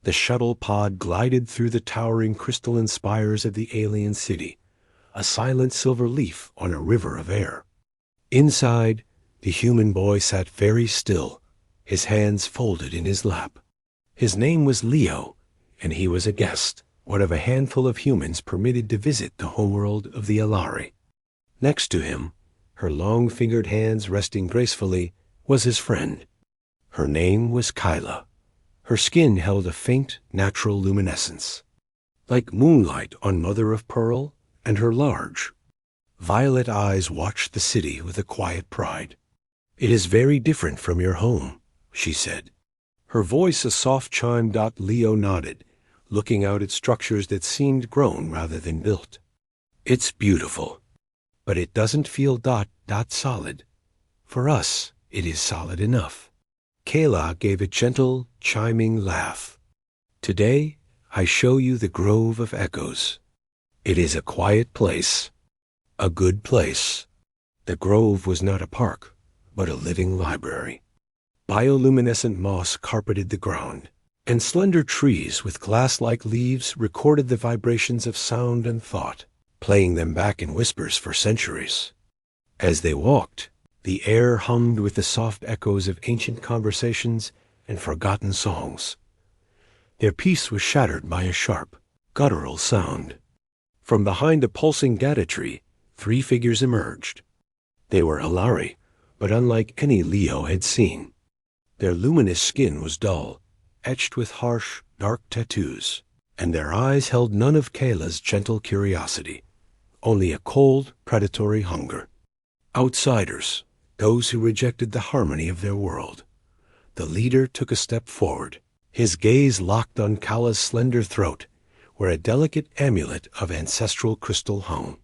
The shuttle pod glided through the towering crystalline spires of the alien city, a silent silver leaf on a river of air. Inside, the human boy sat very still, his hands folded in his lap. His name was Leo, and he was a guest, one of a handful of humans permitted to visit the homeworld of the Alari. Next to him, her long-fingered hands resting gracefully, was his friend. Her name was Kyla. Her skin held a faint, natural luminescence, like moonlight on mother of pearl, and her large, violet eyes watched the city with a quiet pride. "It is very different from your home," she said. Her voice a soft chime. Leo nodded, looking out at structures that seemed grown rather than built. "It's beautiful, but it doesn't feel solid. For us, it is solid enough." Kayla gave a gentle, chiming laugh. "Today, I show you the Grove of Echoes. It is a quiet place, a good place." The grove was not a park, but a living library. Bioluminescent moss carpeted the ground, and slender trees with glass-like leaves recorded the vibrations of sound and thought, playing them back in whispers for centuries. As they walked, the air hummed with the soft echoes of ancient conversations and forgotten songs. Their peace was shattered by a sharp, guttural sound. From behind a pulsing gata tree, 3 figures emerged. They were Alari, but unlike any Leo had seen. Their luminous skin was dull, etched with harsh, dark tattoos, and their eyes held none of Kayla's gentle curiosity, only a cold, predatory hunger. Outsiders, those who rejected the harmony of their world. The leader took a step forward, his gaze locked on Kala's slender throat, where a delicate amulet of ancestral crystal hung.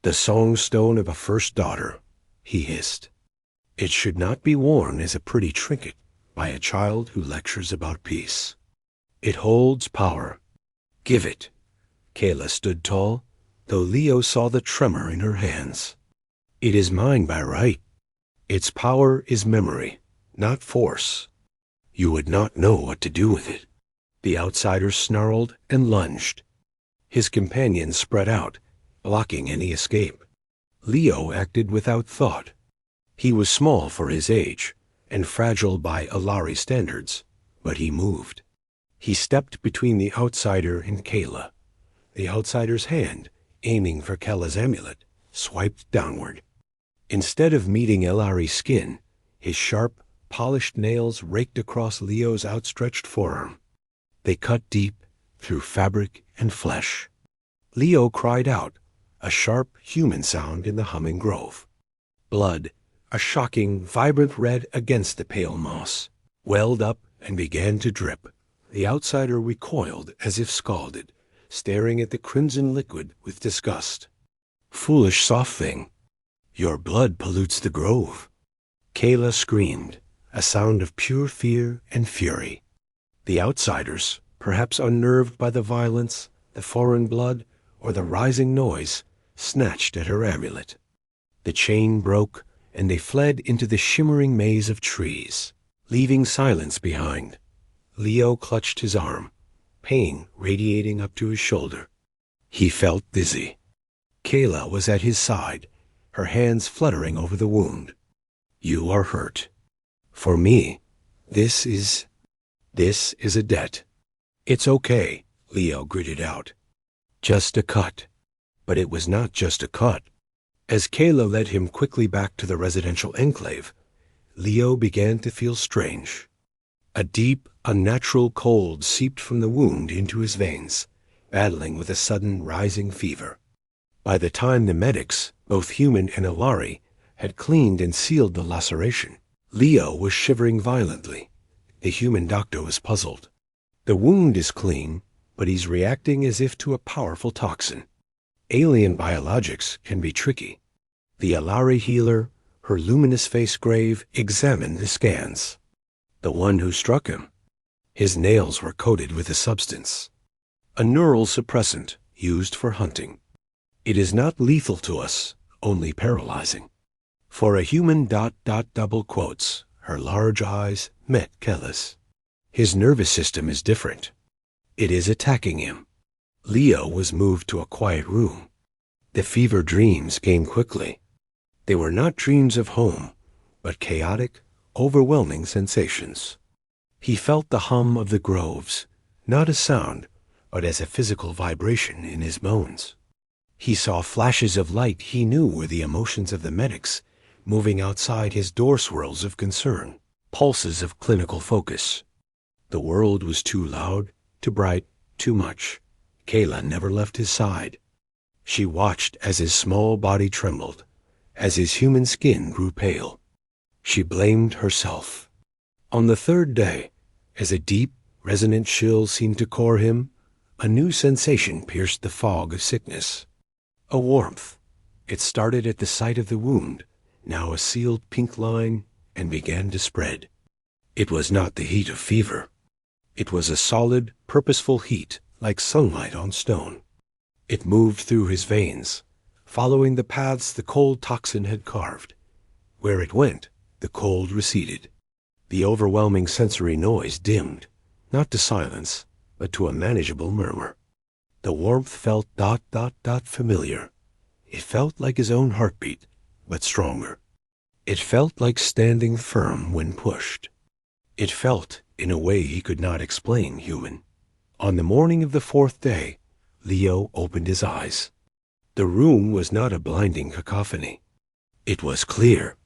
"The songstone of a first daughter," he hissed. "It should not be worn as a pretty trinket by a child who lectures about peace. It holds power. Give it." Kayla stood tall, though Leo saw the tremor in her hands. "It is mine by right. Its power is memory, not force. You would not know what to do with it." The outsider snarled and lunged. His companions spread out, blocking any escape. Leo acted without thought. He was small for his age, and fragile by Alari standards, but he moved. He stepped between the outsider and Kayla. The outsider's hand, aiming for Kayla's amulet, swiped downward. Instead of meeting Alari's skin, his sharp, polished nails raked across Leo's outstretched forearm. They cut deep through fabric and flesh. Leo cried out, a sharp human sound in the humming grove. Blood, a shocking, vibrant red against the pale moss, welled up and began to drip. The outsider recoiled as if scalded, staring at the crimson liquid with disgust. "Foolish soft thing. Your blood pollutes the grove." Kayla screamed, a sound of pure fear and fury. The outsiders, perhaps unnerved by the violence, the foreign blood, or the rising noise, snatched at her amulet. The chain broke, and they fled into the shimmering maze of trees, leaving silence behind. Leo clutched his arm, pain radiating up to his shoulder. He felt dizzy. Kayla was at his side, her hands fluttering over the wound. "You are hurt. For me, this is a debt." "It's okay," Leo gritted out. "Just a cut." But it was not just a cut. As Kayla led him quickly back to the residential enclave, Leo began to feel strange. A deep, unnatural cold seeped from the wound into his veins, battling with a sudden rising fever. By the time the medics, both human and Alari, had cleaned and sealed the laceration, Leo was shivering violently. The human doctor was puzzled. "The wound is clean, but he's reacting as if to a powerful toxin. Alien biologics can be tricky." The Alari healer, her luminous face grave, examined the scans. "The one who struck him. His nails were coated with a substance. A neural suppressant used for hunting. It is not lethal to us, only paralyzing." For a human ... double quotes, her large eyes met Kellis. "His nervous system is different. It is attacking him. Leo was moved to a quiet room. The fever dreams came quickly. They were not dreams of home, but chaotic, overwhelming sensations. He felt the hum of the groves, not as sound, but as a physical vibration in his bones. He saw flashes of light he knew were the emotions of the medics, moving outside his door swirls of concern, pulses of clinical focus. The world was too loud, too bright, too much. Kayla never left his side. She watched as his small body trembled, as his human skin grew pale. She blamed herself. On the third day, as a deep, resonant chill seemed to core him, a new sensation pierced the fog of sickness. A warmth. It started at the site of the wound, now a sealed pink line, and began to spread. It was not the heat of fever. It was a solid, purposeful heat, like sunlight on stone. It moved through his veins, following the paths the cold toxin had carved. Where it went, the cold receded. The overwhelming sensory noise dimmed, not to silence, but to a manageable murmur. The warmth felt ... familiar. It felt like his own heartbeat, but stronger. It felt like standing firm when pushed. It felt, in a way he could not explain, human. On the morning of the fourth day, Leo opened his eyes. The room was not a blinding cacophony. It was clear.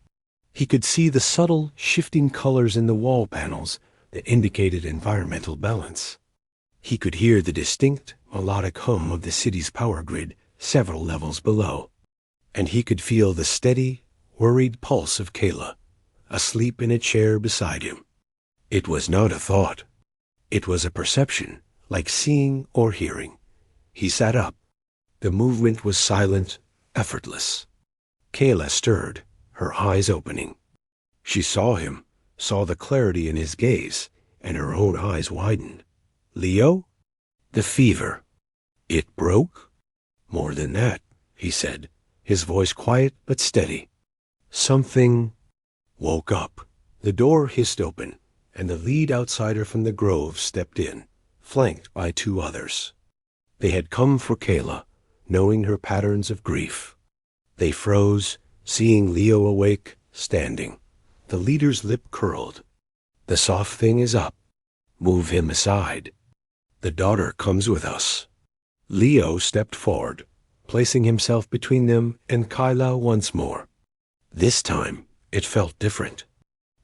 He could see the subtle, shifting colors in the wall panels that indicated environmental balance. He could hear the distinct, melodic hum of the city's power grid several levels below. And he could feel the steady, worried pulse of Kayla, asleep in a chair beside him. It was not a thought. It was a perception, like seeing or hearing. He sat up. The movement was silent, effortless. Kayla stirred, her eyes opening. She saw him, saw the clarity in his gaze, and her own eyes widened. Leo? The fever. It broke? More than that, he said, his voice quiet but steady. Something woke up. The door hissed open, and the lead outsider from the grove stepped in, flanked by two others. They had come for Kayla, knowing her patterns of grief. They froze, seeing Leo awake, standing. The leader's lip curled. The soft thing is up. Move him aside. The daughter comes with us. Leo stepped forward, placing himself between them and Kayla once more. This time, it felt different.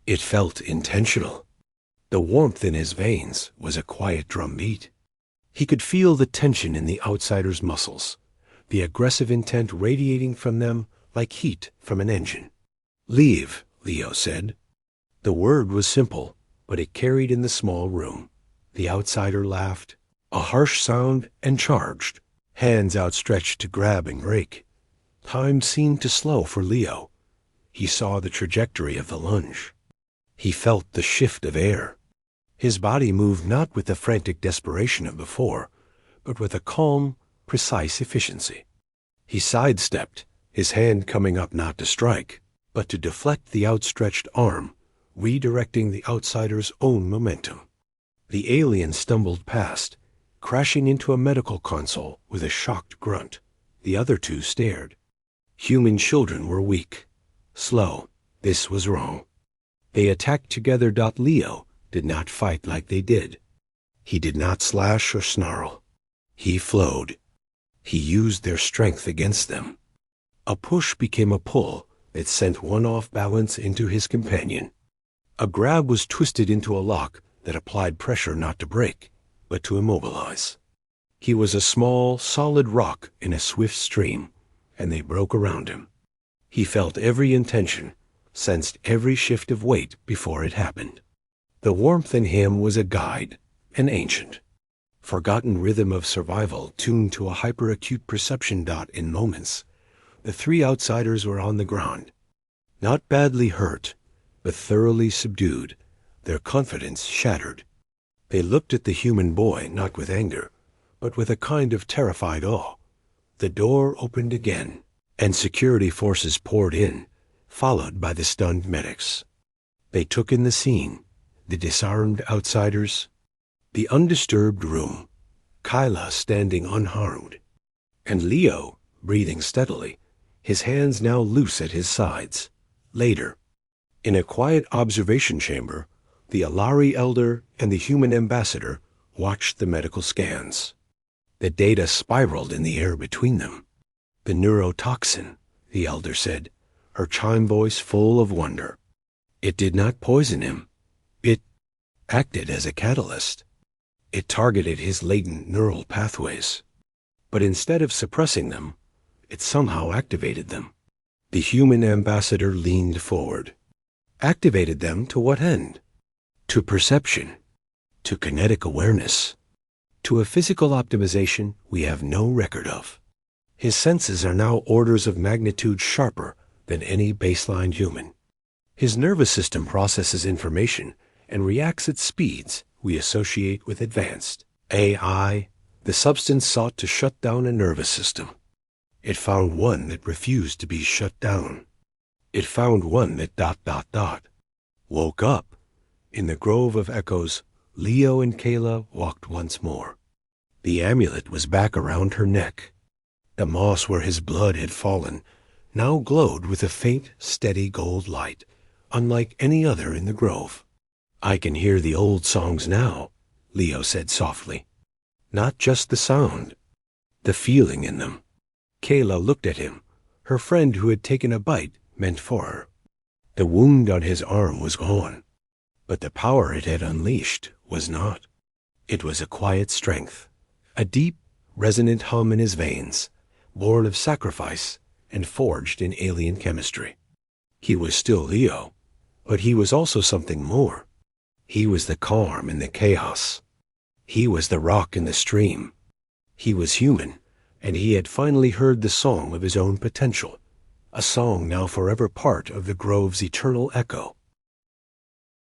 It felt intentional. The warmth in his veins was a quiet drumbeat. He could feel the tension in the outsider's muscles, the aggressive intent radiating from them like heat from an engine. Leave, Leo said. The word was simple, but it carried in the small room. The outsider laughed, a harsh sound, and charged, hands outstretched to grab and break. Time seemed to slow for Leo. He saw the trajectory of the lunge. He felt the shift of air. His body moved not with the frantic desperation of before, but with a calm, precise efficiency. He sidestepped, his hand coming up not to strike, but to deflect the outstretched arm, redirecting the outsider's own momentum. The alien stumbled past, crashing into a medical console with a shocked grunt. The other two stared. Human children were weak, slow. This was wrong. They attacked together. Leo did not fight like they did. He did not slash or snarl. He flowed. He used their strength against them. A push became a pull that sent one off balance into his companion. A grab was twisted into a lock that applied pressure not to break, but to immobilize. He was a small, solid rock in a swift stream, and they broke around him. He felt every intention, sensed every shift of weight before it happened. The warmth in him was a guide, an ancient, forgotten rhythm of survival tuned to a hyperacute perception. In moments, the three outsiders were on the ground, not badly hurt, but thoroughly subdued, their confidence shattered. They looked at the human boy not with anger, but with a kind of terrified awe. The door opened again, and security forces poured in, followed by the stunned medics. They took in the scene, the disarmed outsiders. The undisturbed room, Kyla standing unharmed, and Leo breathing steadily, his hands now loose at his sides. Later, in a quiet observation chamber, the Alari elder and the human ambassador watched the medical scans. The data spiraled in the air between them. The neurotoxin, the elder said, her chime voice full of wonder. It did not poison him. It acted as a catalyst. It targeted his latent neural pathways. But instead of suppressing them, it somehow activated them. The human ambassador leaned forward. Activated them to what end? To perception, to kinetic awareness, to a physical optimization we have no record of. His senses are now orders of magnitude sharper than any baseline human. His nervous system processes information and reacts at speeds we associate with advanced AI. The substance sought to shut down a nervous system. It found one that refused to be shut down. It found one that ... woke up. In the grove of echoes, Leo and Kayla walked once more. The amulet was back around her neck. The moss where his blood had fallen now glowed with a faint, steady gold light, unlike any other in the grove. "I can hear the old songs now," Leo said softly. "Not just the sound, the feeling in them." Kayla looked at him, her friend who had taken a bite meant for her. The wound on his arm was gone, but the power it had unleashed was not. It was a quiet strength, a deep, resonant hum in his veins, born of sacrifice and forged in alien chemistry. He was still Leo, but he was also something more. He was the calm in the chaos. He was the rock in the stream. He was human, and he had finally heard the song of his own potential, a song now forever part of the grove's eternal echo.